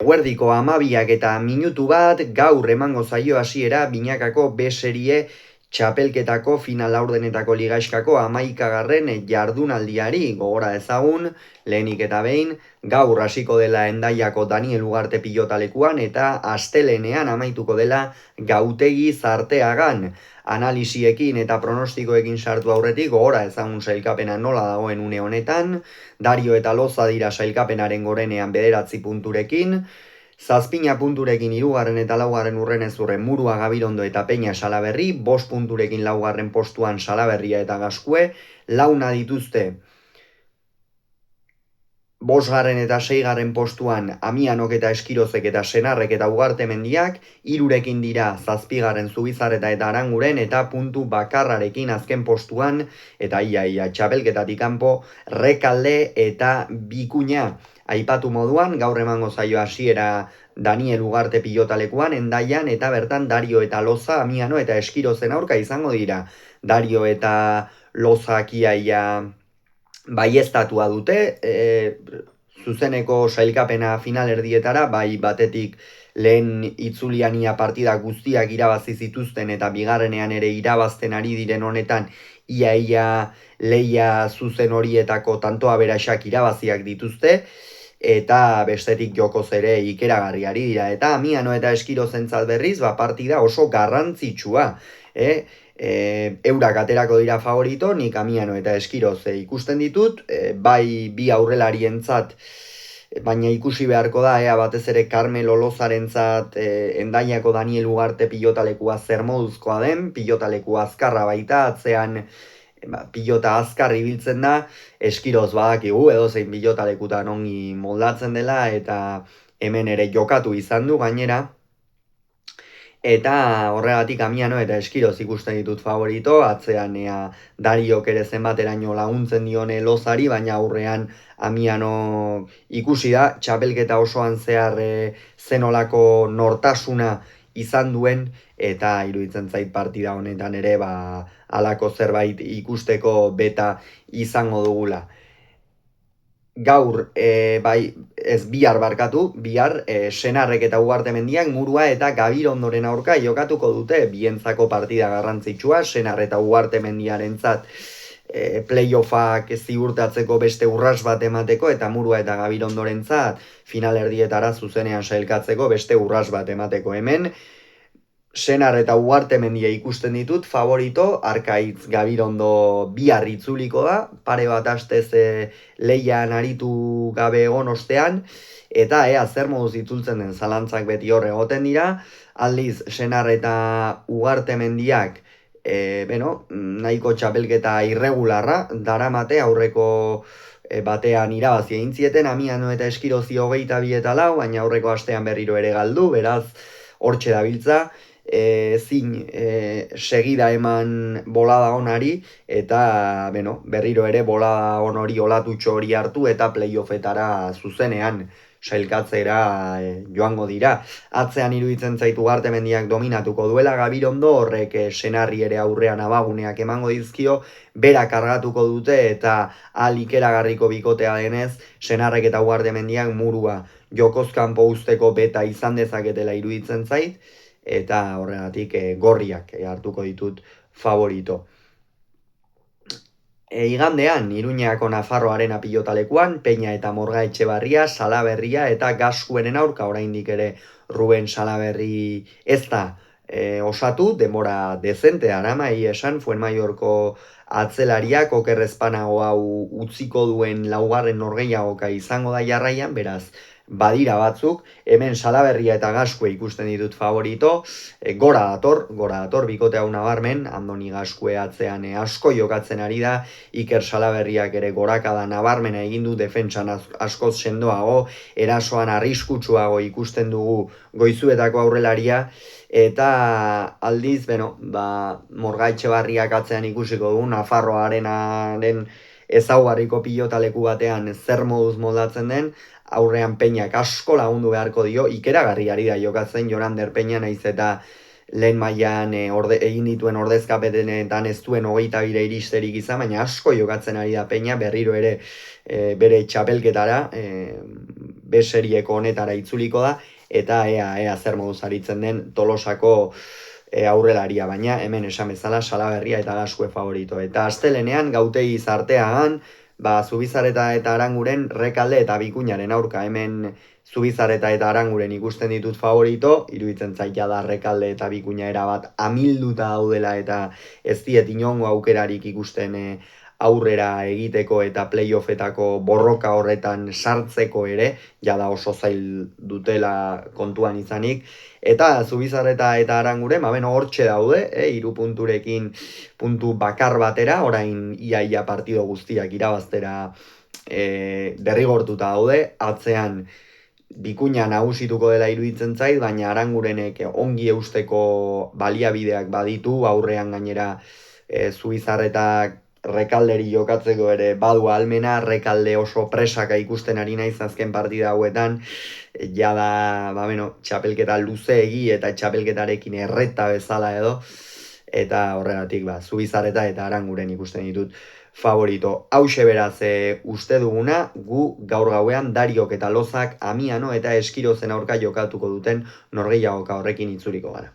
Eguerdiko 12 eta minutu bat, gaur emango zaio hasiera binakako B serie txapelketako final laurdenetako ligaiskako 11. jardunaldiari gogora ezagun, lehenik eta behin, gaur hasiko dela Hendaiako Daniel Ugarte pilotalekuan eta astelehenean amaituko dela Gautegi Zarteagan. Analisiekin eta pronostikoekin sartu aurretik gogora ezagun sailkapena nola dagoen une honetan, Dario eta Loza dira sailkapenaren gorenean 9 punturekin, 7 punturekin 3. eta 4. urrenez Murua, Gabirondo eta Peña Salaberri, 5 punturekin 4. postuan Salaberria eta Gaskue, launa dituzte 5. eta 6. postuan Amianok eta Eskirozek eta Senarrek eta Ugartemendiak, 3 dira 7. Zubizarreta eta Aranguren eta puntu bakarrarekin azken postuan, eta ia txapelketatik kanpo Rekalde eta Bikuña. Aipatu moduan, gaur emango zaio hasiera Daniel Ugarte pilotalekuan, Hendaian, eta bertan Dario eta Loza, Amiano eta Eskirozen aurka izango dira. Dario eta Lozak iaia baieztatua dute, zuzeneko sailkapena final erdietara, bai batetik lehen itzulian ia partida guztiak irabazi zituzten eta bigarrenean ere irabazten ari diren honetan ia leia zuzen horietako tantoa beraxak irabaziak dituzte, eta bestetik jokoz ere ikeragarriari dira, eta Amiano eta Eskirozentzat berriz, partida oso garrantzitsua, eurak aterako dira favorito, nik Amiano eta Eskiroz ikusten ditut, bai bi aurrelarientzat, baina ikusi beharko da, batez ere Carmelo Lozarentzat Hendaiako Daniel Ugarte pilotalekua zer moduzkoa den, pilotaleku azkarra baita, atzean pilota azkar ibiltzen da, Eskiroz badakigu edozein pilotalekutan ongi moldatzen dela, eta hemen ere jokatu izan du gainera, eta horregatik Amiano eta Eskiroz ikusten ditut favorito, atzean Dariok ere zenbateraino laguntzen dione Lozari, baina aurrean Amiano ikusi da, txapelketa osoan zehar zenolako nortasuna izan duen, eta iruditzen zait partida honetan ere halako zerbait ikusteko beta izango dugula. Gaur, bihar Senarrek eta Ugartemendiak Murua eta Gabirondoren aurka jokatuko dute, bientzako partida garrantzitsua, Senar eta Ugartemendiarentzat playoffak ziurtatzeko beste urras bat emateko, eta Murua eta Gabirondorentzat final erdietara zuzenean sailkatzeko beste urras bat emateko. Hemen Senar eta Ugartemendia ikusten ditut favorito, Arkaitz Gabirondo bihar itzuliko da, pare bat astez leian aritu gabe egon ostean, eta zer moduz itzultzen den zalantzak beti hor egoten dira, aldiz Senar eta Ugartemendiak nahiko txapelketa irregularra daramate, aurreko batean irabazi egin zieten, Amiano eta Eskirozi 22 eta 4, baina aurreko astean berriro ere galdu, beraz hortxe dabiltza, segida eman bolada onari, eta berriro ere bolada onori olatutxo hori hartu eta playoffetara zuzenean sailkatzera joango dira. Atzean iruditzen zaitu Ugartemendiak dominatuko duela, Gabirondo horrek Senarri ere aurrean abaguneak emango dizkio, bera kargatuko dute, eta ikeragarriko bikotea denez, Senarrek eta Ugartemendiak Murua jokozkanpo usteko beta izan dezaketela iruditzen zait, eta horregatik gorriak hartuko ditut favorito. Igandean, Iruñeako Nafarro Arena pilotalekuan, Peña eta Morga Etxebarria, Salaberria eta Gaskuenen aurka, oraindik ere Ruben Salaberri ez da osatu, denbora dezente arama, esan, Fuenmaiorko atzelariak okerrezpanago hau utziko duen 4. norgehiagoka izango da jarraian, beraz, badira batzuk, hemen Salaberria eta Gaskue ikusten ditut favorito, gora dator, bikote hau nabarmen, Andoni Gaskue atzean asko jokatzen ari da, Iker Salaberriak ere gorakada nabarmena egin du, defentsan askoz sendoago, erasoan arriskutsuago ikusten dugu Goizuetako aurrelaria, eta aldiz, Morga Etxebarriak atzean ikusiko du, Nafarro Arenaren ezaugarriko pilotaleku batean zer moduz moldatzen den, aurrean Peñak asko lagundu beharko dio, ikeragarriari da jokatzen Jorander Peña, naiz eta lehen mailan egin dituen ordezkapetenetan ez duen 22 iristerik izan, baina asko jokatzen ari da Peña, berriro ere bere txapelketara, beserieko honetara itzuliko da, eta ea zer moduz aritzen den Tolosako aurrelaria, baina hemen esan bezala Salaberria eta Laskue favorito. Eta astelenean gautegi Zarteagan, Zubizarreta eta Aranguren Rekalde eta Bikuñaren aurka. Hemen Zubizarreta eta Aranguren ikusten ditut favorito, iruditzen zait da Rekalde eta Bikuña erabat amilduta daudela eta ez diet inongo aukerarik ikusten aurrera egiteko eta playoffetako borroka horretan sartzeko ere, jada oso zail dutela kontuan izanik. Eta Zubizarreta eta Aranguren, hortxe daude, 3 punturekin puntu bakar batera, orain ia partido guztiak irabaztera derrigortuta daude, atzean Bikuña nagusituko dela iruditzen zait, baina Arangurenek ongi eusteko baliabideak baditu, aurrean gainera Zubizarretak Rekalderi jokatzeko ere badu ahalmena, Rekalde oso presaka ikusten ari naiz azken partida hauetan, jada, txapelketa luzeegi eta txapelketarekin erreta bezala edo, eta horregatik, Zubizarreta eta Aranguren ikusten ditut favorito. Hauxe beraz uste duguna, gu gaur gauean Dariok eta Lozak Amiano eta Eskirozen aurka jokatuko duten norgehiagoka horrekin itzuliko gara.